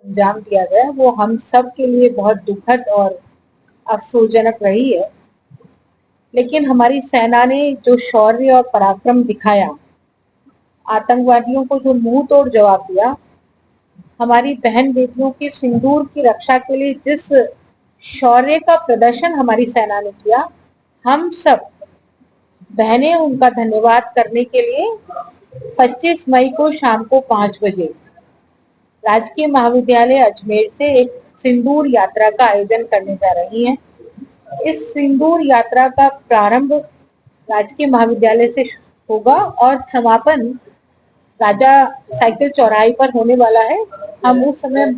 अंजाम दिया गया वो हम सब के लिए बहुत दुखद और अफसोसजनक रही है। लेकिन हमारी सेना ने जो शौर्य और पराक्रम दिखाया, आतंकवादियों को जो मुंह तोड़ जवाब दिया, हमारी बहन बेटियों के सिंदूर की रक्षा के लिए जिस शौर्य का प्रदर्शन हमारी सेना ने किया, हम सब बहनें उनका धन्यवाद करने के लिए 25 मई को शाम को 5 बजे राजकीय महाविद्यालय अजमेर से एक सिंदूर यात्रा का आयोजन करने जा रही हैं। इस सिंदूर यात्रा का प्रारंभ राजकीय महाविद्यालय से होगा और समापन राजा साइकिल चौराहे पर होने वाला है। हम उस समय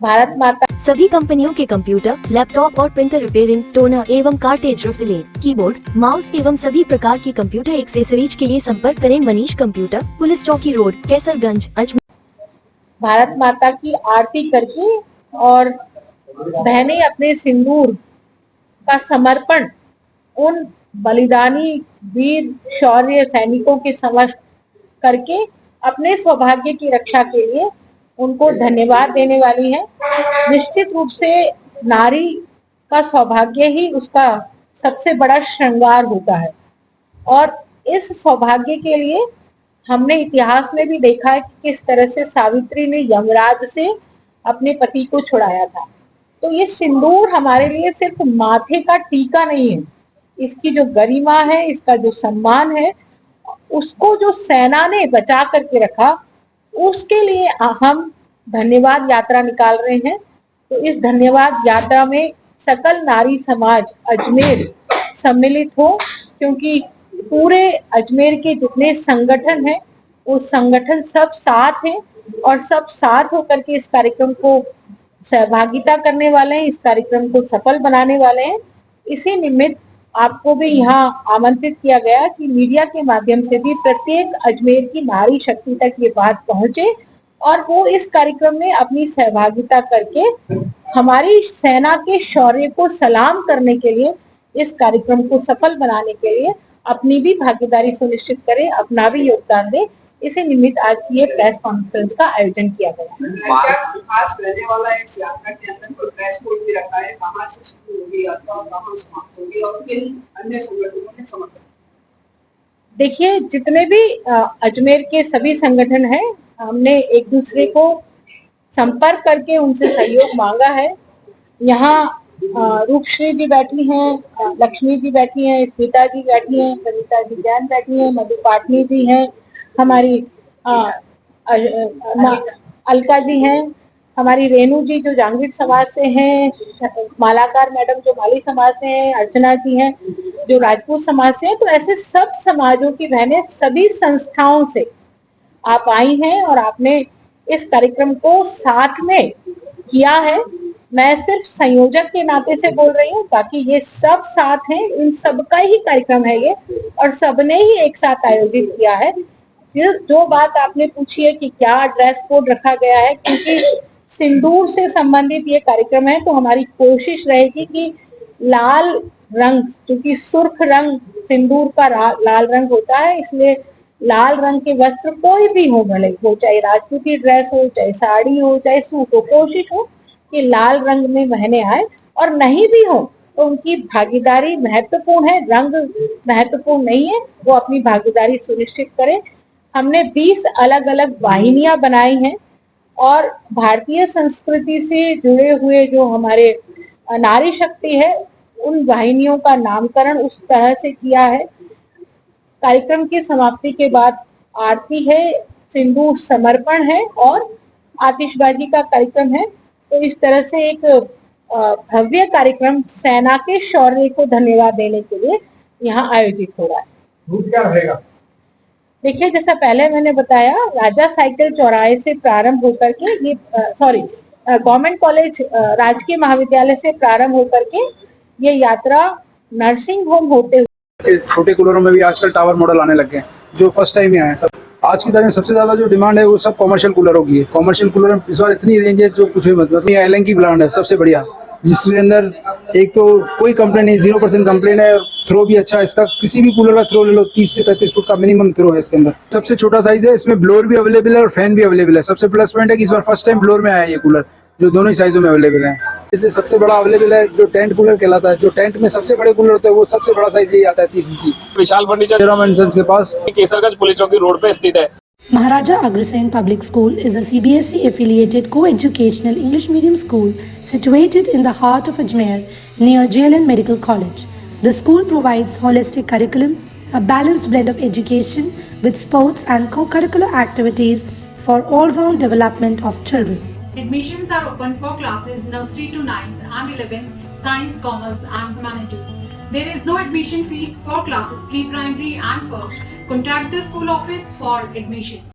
भारत माता सभी कंपनियों के कंप्यूटर, लैपटॉप और प्रिंटर रिपेयरिंग, टोनर एवं कार्टेज रिफिलिंग, कीबोर्ड, माउस एवं सभी प्रकार की कंप्यूटर एक्सेसरीज के लिए संपर्क करें मनीष कंप्यूटर, पुलिस चौकी रोड, कैसरगंज, अजमेर। भारत माता की आरती करके और बहनें अपने सिंदूर का समर्पण उन बलिदानी वीर शौर्य सैनिकों के समक्ष करके अपने सौभाग्य की रक्षा के लिए उनको धन्यवाद देने वाली है। निश्चित रूप से नारी का सौभाग्य ही उसका सबसे बड़ा श्रृंगार होता है और इस सौभाग्य के लिए हमने इतिहास में भी देखा है कि किस तरह से सावित्री ने यमराज से अपने पति को छुड़ाया था। तो ये सिंदूर हमारे लिए सिर्फ माथे का टीका नहीं है, इसकी जो गरिमा है, इसका जो सम्मान है, उसको जो सेना ने बचा करके रखा, उसके लिए हम धन्यवाद यात्रा निकाल रहे हैं। तो इस धन्यवाद यात्रा में सकल नारी समाज अजमेर सम्मिलित हो, क्योंकि पूरे अजमेर के जितने संगठन हैं वो संगठन सब साथ हैं और सब साथ होकर के इस कार्यक्रम को सहभागिता करने वाले हैं, इस कार्यक्रम को सफल बनाने वाले हैं। इसी निमित्त आपको भी यहाँ आमंत्रित किया गया कि मीडिया के माध्यम से भी प्रत्येक अजमेर की नारी शक्ति तक ये बात पहुंचे और वो इस कार्यक्रम में अपनी सहभागिता करके हमारी सेना के शौर्य को सलाम करने के लिए, इस कार्यक्रम को सफल बनाने के लिए अपनी भी भागीदारी सुनिश्चित करें, अपना भी योगदान दें। इसी निमित्त आज ये प्रेस कॉन्फ्रेंस का आयोजन किया गया। क्या खास रहने वाला है इस यात्रा के अंदर? कोई प्रेस कोड भी रखा है, कहाँ से शुरू होगी यात्रा और कहाँ समाप्त होगी और किन अन्य संगठनों ने समर्थन? देखिए, जितने भी अजमेर के सभी संगठन हैं, हमने एक दूसरे को संपर्क करके उनसे सहयोग मांगा है। यहाँ रूपश्री जी बैठी हैं, लक्ष्मी जी बैठी हैं, स्मिता जी बैठी हैं, कविता जी जैन बैठी हैं, मधु पाटनी जी हैं, हमारी अलका जी हैं, हमारी रेणु जी जो जांगीर समाज से हैं, मालाकार मैडम जो माली समाज से हैं, अर्चना जी हैं जो राजपूत समाज से हैं। तो ऐसे सब समाजों की बहनें सभी संस्थाओं से आप आई हैं और आपने इस कार्यक्रम को साथ में किया है। मैं सिर्फ संयोजक के नाते से बोल रही हूँ, बाकी ये सब साथ हैं, इन सबका ही कार्यक्रम है ये और सबने ही एक साथ आयोजित किया है। जो बात आपने पूछी है कि क्या ड्रेस कोड रखा गया है, क्योंकि सिंदूर से संबंधित ये कार्यक्रम है तो हमारी कोशिश रहेगी कि लाल रंग, क्योंकि सुर्ख रंग सिंदूर का लाल रंग होता है, इसलिए लाल रंग के वस्त्र कोई भी हो, भले हो चाहे राजपूती ड्रेस हो, चाहे साड़ी हो, चाहे सूट हो, कोशिश हो कि लाल रंग में बहने आए और नहीं भी हो तो उनकी भागीदारी महत्वपूर्ण है, रंग महत्वपूर्ण नहीं है, वो अपनी भागीदारी सुनिश्चित करें। हमने 20 अलग अलग वाहिनियां बनाई हैं और भारतीय संस्कृति से जुड़े हुए जो हमारे नारी शक्ति है उन वाहिनियों का नामकरण उस तरह से किया है। कार्यक्रम की समाप्ति के बाद आरती है, सिंदूर समर्पण है और आतिशबाजी का कार्यक्रम है। तो इस तरह से एक भव्य कार्यक्रम सेना के शौर्य को धन्यवाद देने के लिए यहाँ आयोजित हो रहा है। रूट क्या रहेगा? देखिए, जैसा पहले मैंने बताया, राजा साइकिल चौराहे से प्रारंभ होकर के ये गवर्नमेंट कॉलेज राजकीय महाविद्यालय से प्रारंभ होकर के ये यात्रा नर्सिंग होम होते हुए छोटे कूलरों में भी आजकल टावर मॉडल आने लग गए जो फर्स्ट टाइम ही आए हैं। सब आज की तारीख में सबसे ज्यादा जो डिमांड है वो सब कॉमर्शियल कूलरों की है। कॉमर्शियल कूलर में इस बार इतनी रेंज है जो कुछ भी मतलब, एलन की ब्रांड है सबसे बढ़िया। जिसके अंदर एक तो कोई कंप्लेन नहीं, 0% कंप्लेन है। थ्रो भी अच्छा है इसका, किसी भी कूलर का थ्रो ले लो 30 से 35 फुट का मिनिमम थ्रो है इसके अंदर। सबसे छोटा साइज है, इसमें ब्लोअर भी अवेलेबल है और फैन भी अवेलेबल है। सबसे प्लस पॉइंट है कि इस बार फर्स्ट टाइम ब्लोअर में आया है ये कूलर, जो दोनों ही साइजों में अवेलेबल है। जैसे सबसे बड़ा अवेलेबल है जो टेंट कूलर कहलाता है, जो टेंट में सबसे बड़े कूलर होते हैं वो सबसे बड़ा साइज यही आता है 30 इंची। विशाल फर्नीचर मेंशंस के पास केसरगंज पुलिस चौकी रोड पे स्थित है। Maharaja Agrasen Public School is a CBSE affiliated co-educational English medium school situated in the heart of Ajmer near JLN Medical College. The school provides holistic curriculum, a balanced blend of education with sports and co-curricular activities for all-round development of children. Admissions are open for classes nursery to 9th and 11th, science, commerce and humanities. There is no admission fees for classes pre-primary and first. Contact the school office for admissions.